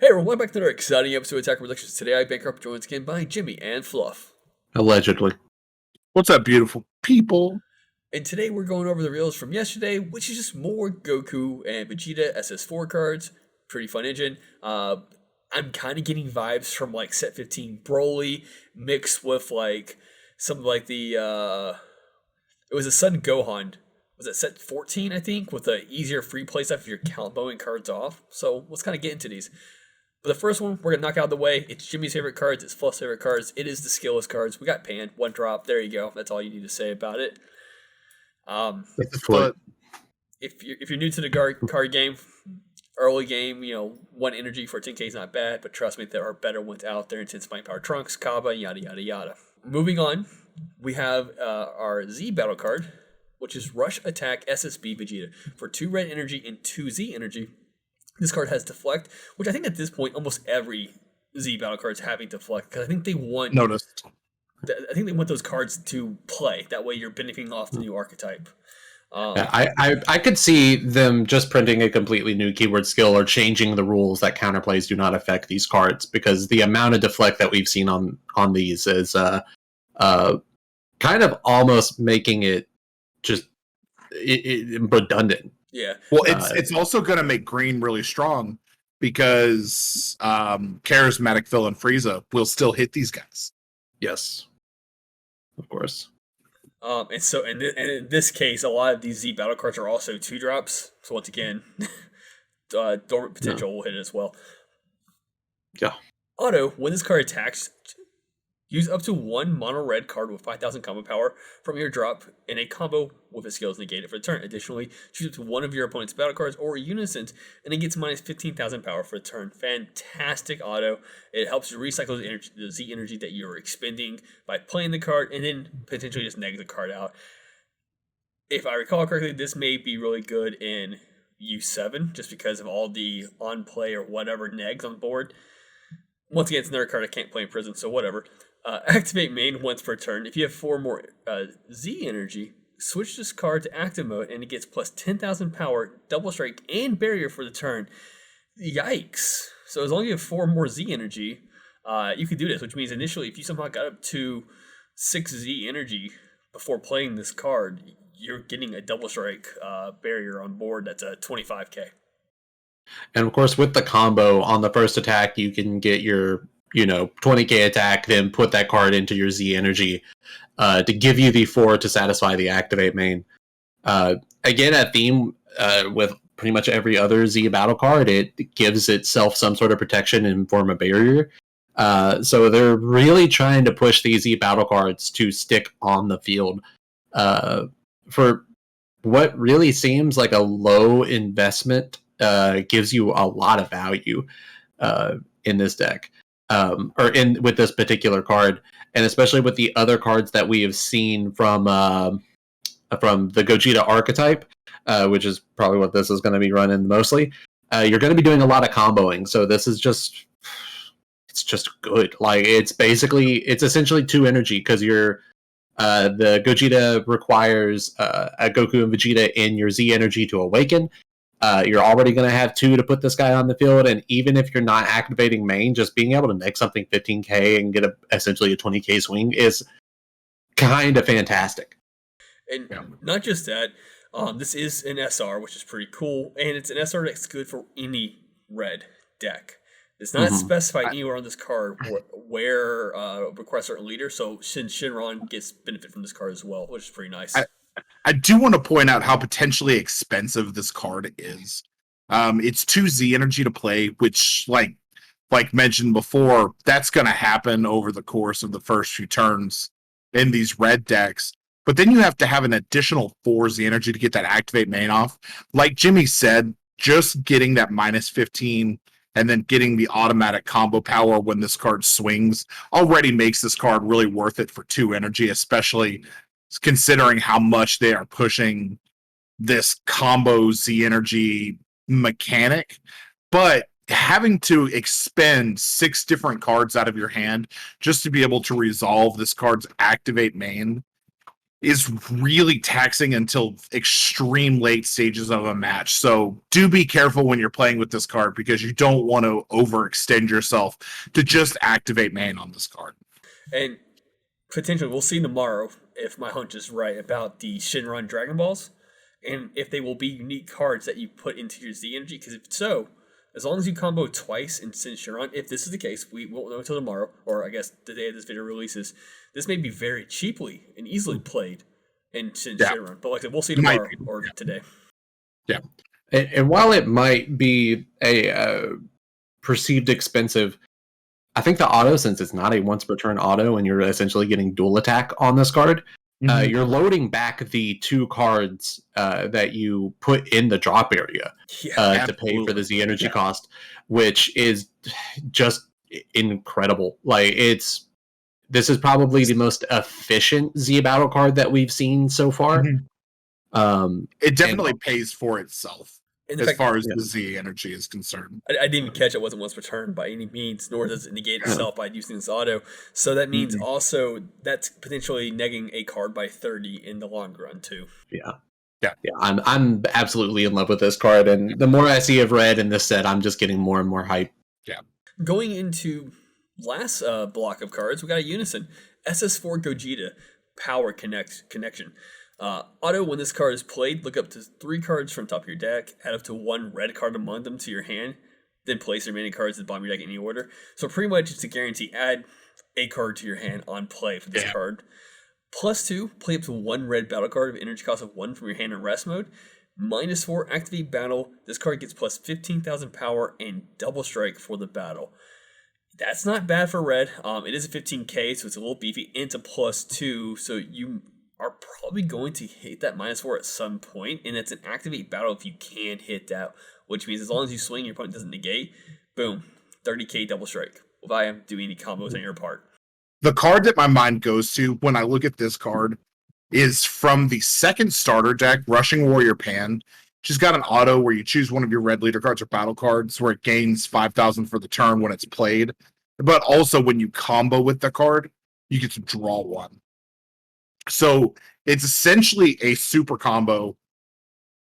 Hey everyone, welcome back to another exciting episode of Attack Productions. Today I bankrupt joined again by Jimmy and Fluff. Allegedly. What's up, beautiful people? And today we're going over the reels from yesterday, which is just more Goku and Vegeta SS4 cards. Pretty fun engine. I'm kind of getting vibes from like set 15 Broly mixed with like some like the it was a Sun Gohan. Was it set 14, I think, with the easier free play stuff if you're comboing cards off. So let's kind of get into these. But the first one we're gonna knock out of the way. It's Jimmy's favorite cards. It's Fluff's favorite cards. It is the skillless cards. We got Pan, one drop. There you go. That's all you need to say about it. But If you're new to the card game, early game, one energy for 10k is not bad. But trust me, there are better ones out there. Intense Mind Power Trunks, Kaba, yada yada yada. Moving on, we have our Z battle card, which is Rush Attack SSB Vegeta for 2 red energy and 2 Z energy. This card has Deflect, which I think at this point almost every Z battle card is having Deflect because I think they want noticed. I think they want those cards to play. That way you're benefiting off the new archetype. I could see them just printing a completely new keyword skill or changing the rules that counterplays do not affect these cards, because the amount of deflect that we've seen on these is kind of almost making it just redundant. Yeah. Well, it's also going to make green really strong because charismatic Phil and Frieza will still hit these guys. Yes, of course. And in this case, a lot of these Z battle cards are also 2-drops. So once again, dormant potential will hit it as well. Yeah. Auto, when this card attacks, use up to 1 mono red card with 5,000 combo power from your drop in a combo with a skill is negated for the turn. Additionally, choose up to 1 of your opponent's battle cards or Unison, and it gets minus 15,000 power for the turn. Fantastic auto. It helps you recycle the Z energy that you're expending by playing the card, and then potentially just neg the card out. If I recall correctly, this may be really good in U7 just because of all the on play or whatever negs on board. Once again, it's another card I can't play in prison, so whatever. Activate main once per turn. If you have 4 more Z energy, switch this card to active mode and it gets plus 10,000 power, double strike, and barrier for the turn. Yikes. So as long as you have 4 more Z energy, you can do this, which means initially if you somehow got up to 6 Z energy before playing this card, you're getting a double strike barrier on board that's a 25k. And of course, with the combo on the first attack, you can get your 20k attack, then put that card into your Z energy to give you the 4 to satisfy the activate main. Again, a theme with pretty much every other Z battle card, it gives itself some sort of protection in form of barrier. So they're really trying to push these Z battle cards to stick on the field for what really seems like a low investment. Gives you a lot of value in this deck. With this particular card, and especially with the other cards that we have seen from the Gogeta archetype, which is probably what this is going to be running mostly. You're going to be doing a lot of comboing, so this is just good. Like it's essentially 2 energy because you're the Gogeta requires a Goku and Vegeta in your Z energy to awaken. You're already going to have 2 to put this guy on the field, and even if you're not activating main, just being able to make something 15k and get essentially a 20k swing is kind of fantastic. And not just that, this is an SR, which is pretty cool, and it's an SR that's good for any red deck. It's not specified anywhere on this card where requires certain leader, so Shinron gets benefit from this card as well, which is pretty nice. I do want to point out how potentially expensive this card is. It's 2 Z energy to play, which, like mentioned before, that's going to happen over the course of the first few turns in these red decks. But then you have to have an additional 4 Z energy to get that activate main off. Like Jimmy said, just getting that minus 15 and then getting the automatic combo power when this card swings already makes this card really worth it for 2 energy, especially considering how much they are pushing this combo Z energy mechanic. But having to expend 6 different cards out of your hand just to be able to resolve this card's activate main is really taxing until extreme late stages of a match. So do be careful when you're playing with this card because you don't want to overextend yourself to just activate main on this card. And potentially, we'll see tomorrow if my hunch is right about the Shinron Dragon Balls and if they will be unique cards that you put into your Z energy. Because if so, as long as you combo twice in Shinron, if this is the case, we won't know until tomorrow, or I guess the day this video releases. This may be very cheaply and easily played in Shinron. But like I said, we'll see tomorrow or today. Yeah. And while it might be a perceived expensive, I think the auto, since it's not a once per turn auto and you're essentially getting dual attack on this card, you're loading back the 2 cards that you put in the drop area to pay for the Z energy cost, which is just incredible. Like, this is probably the most efficient Z battle card that we've seen so far. It definitely pays for itself. And as far as the Z energy is concerned. I didn't even catch it wasn't once per turn by any means, nor does it negate itself by using this auto. So that means also that's potentially negging a card by 30 in the long run too. Yeah. I'm absolutely in love with this card, and the more I see of red in this set, I'm just getting more and more hype. Yeah. Going into last block of cards, we got a Unison SS4 Gogeta Power Connection. Auto, when this card is played, look up to 3 cards from top of your deck, add up to 1 red card among them to your hand, then place the remaining cards at the bottom of your deck in any order. So pretty much it's a guarantee, add a card to your hand on play for this card. +2, play up to 1 red battle card of energy cost of 1 from your hand in rest mode. -4, activate battle. This card gets plus 15,000 power and double strike for the battle. That's not bad for red. It is a 15k, so it's a little beefy, and it's a +2, so you are probably going to hit that -4 at some point, and it's an activate battle if you can hit that, which means as long as you swing, your opponent doesn't negate, boom, 30k double strike without doing any combos on your part. The card that my mind goes to when I look at this card is from the second starter deck, Rushing Warrior Pan. She's got an auto where you choose one of your red leader cards or battle cards where it gains 5,000 for the turn when it's played. But also when you combo with the card, you get to draw 1. So it's essentially a super combo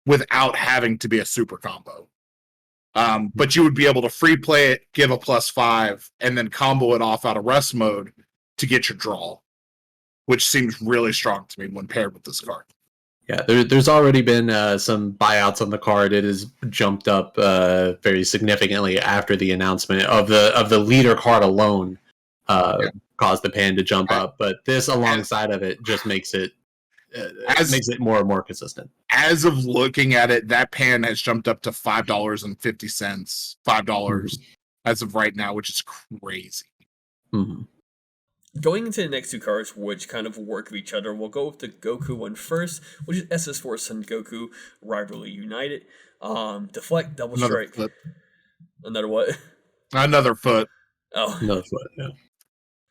without having to be a super combo. But you would be able to free play it, give a +5, and then combo it off out of rest mode to get your draw, which seems really strong to me when paired with this card. Yeah, there's already been some buyouts on the card. It has jumped up very significantly after the announcement of the leader card alone. Caused the pan to jump up, but this alongside of it just makes it more and more consistent. As of looking at it, that pan has jumped up to $5.50, $5 as of right now, which is crazy. Going into the next 2 cards, which kind of work with each other, we'll go with the Goku one first, which is SS4 Son Goku Rivalry United. Deflect, double strike. Another what? Another foot. Oh, another foot. Yeah.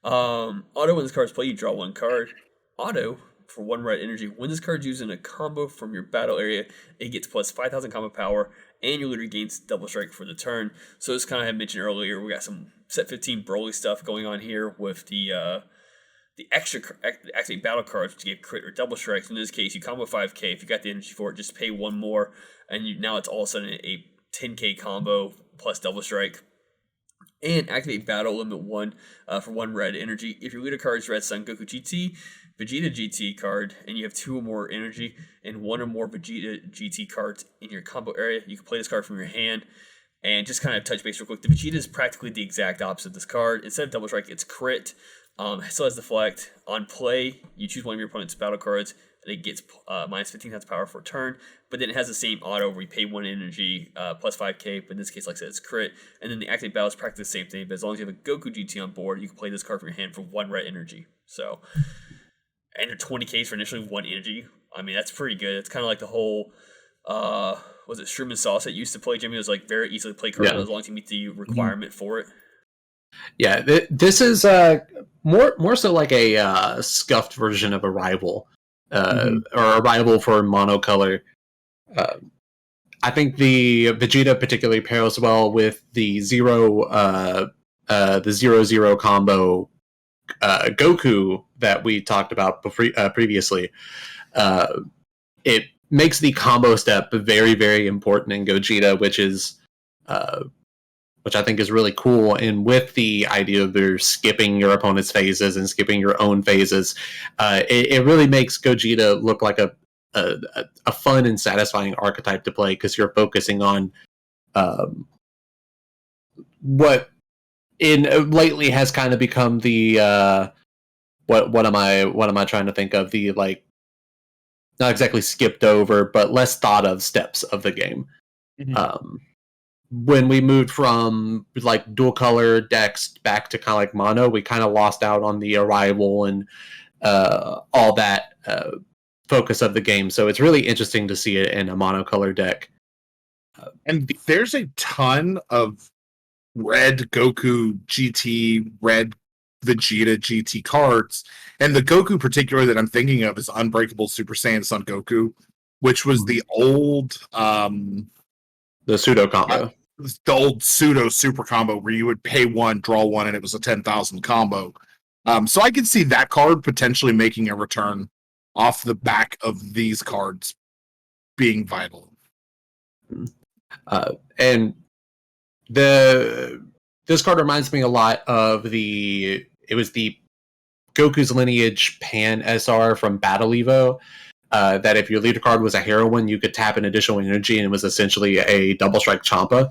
Auto, when this card is played, you draw 1 card. Auto, for 1 red energy, when this card is used in a combo from your battle area, it gets plus 5,000 combo power, and your leader gains double strike for the turn. So as kind of I mentioned earlier, we got some set 15 Broly stuff going on here with the extra actually battle cards which give crit or double strikes. In this case, you combo 5k. If you got the energy for it, just pay 1 more, and now it's all of a sudden a 10k combo plus double strike. And activate battle, limit 1 for 1 red energy. If your leader card is red Son Goku GT, Vegeta GT card, and you have 2 or more energy and 1 or more Vegeta GT cards in your combo area, you can play this card from your hand. And just kind of touch base real quick, the Vegeta is practically the exact opposite of this card. Instead of double strike, it's crit. It still has deflect. On play, you choose one of your opponent's battle cards, and it gets minus 15,000 power for a turn. But then it has the same auto where you pay 1 energy plus 5k, but in this case, like I said, it's crit. And then the active battle is practically the same thing, but as long as you have a Goku GT on board, you can play this card from your hand for 1 red energy. So, and your 20k for initially 1 energy. I mean, that's pretty good. It's kind of like the whole, was it Shroom and Sauce that used to play, Jimmy? It was like very easily play card as long as you meet the requirement for it. Yeah, this is more so like a scuffed version of a rival, or a rival for monocolor. I think the Vegeta particularly pairs well with the 0-0 combo Goku that we talked about previously. It makes the combo step very, very important in Gogeta, which I think is really cool. And with the idea of you're skipping your opponent's phases and skipping your own phases, it really makes Gogeta look like a fun and satisfying archetype to play, because you're focusing on what in lately has kind of become the what am I trying to think of, the like not exactly skipped over but less thought of steps of the game. When we moved from like dual color decks back to kind of like mono, we kind of lost out on the arrival and all that focus of the game. So it's really interesting to see it in a monocolor deck. And there's a ton of red Goku GT, red Vegeta GT cards. And the Goku particular that I'm thinking of is Unbreakable Super Saiyan Son Goku, which was the old the pseudo combo. The old pseudo super combo where you would pay one, draw one, and it was a 10,000 combo. So I could see that card potentially making a return off the back of these cards being vital. And this card reminds me a lot of the Goku's Lineage Pan SR from Battle Evo. That if your leader card was a heroine, you could tap an additional energy, and it was essentially a double strike Champa.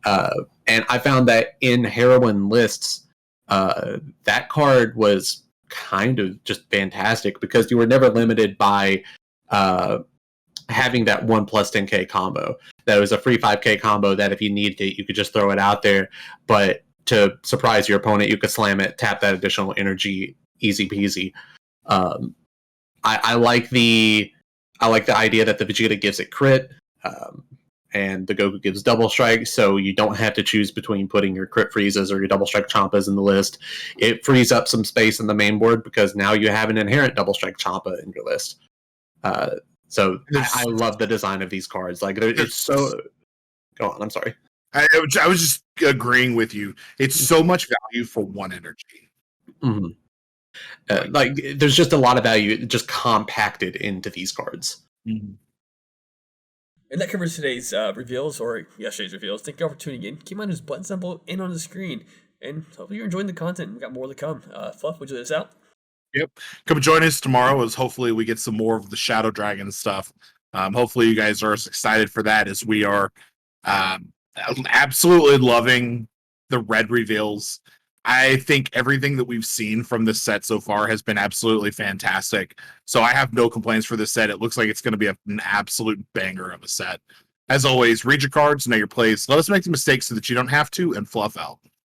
And I found that in heroine lists, that card was kind of just fantastic, because you were never limited by having that 1 plus 10k combo. That was a free 5k combo that if you needed it, you could just throw it out there. But to surprise your opponent, you could slam it, tap that additional energy, easy peasy. I like the idea that the Vegeta gives it crit, and the Goku gives double strike, so you don't have to choose between putting your crit freezes or your double strike Champas in the list. It frees up some space in the main board, because now you have an inherent double strike Champa in your list. So I love the design of these cards. Like it's so. Go on. I'm sorry. I was just agreeing with you. It's so much value for one energy. Mm-hmm. Like there's just a lot of value just compacted into these cards. Mm-hmm. And that covers today's reveals, or yesterday's reveals. Thank you all for tuning in. Keep in mind, there's button symbol in on the screen. And hopefully you're enjoying the content. We got more to come. Fluff, would you let us out? Yep. Come join us tomorrow as hopefully we get some more of the Shadow Dragon stuff. Hopefully you guys are as excited for that as we are. Absolutely loving the red reveals. I think everything that we've seen from this set so far has been absolutely fantastic. So I have no complaints for this set. It looks like it's going to be an absolute banger of a set. As always, read your cards, know your plays. Let us make the mistakes so that you don't have to, and fluff out.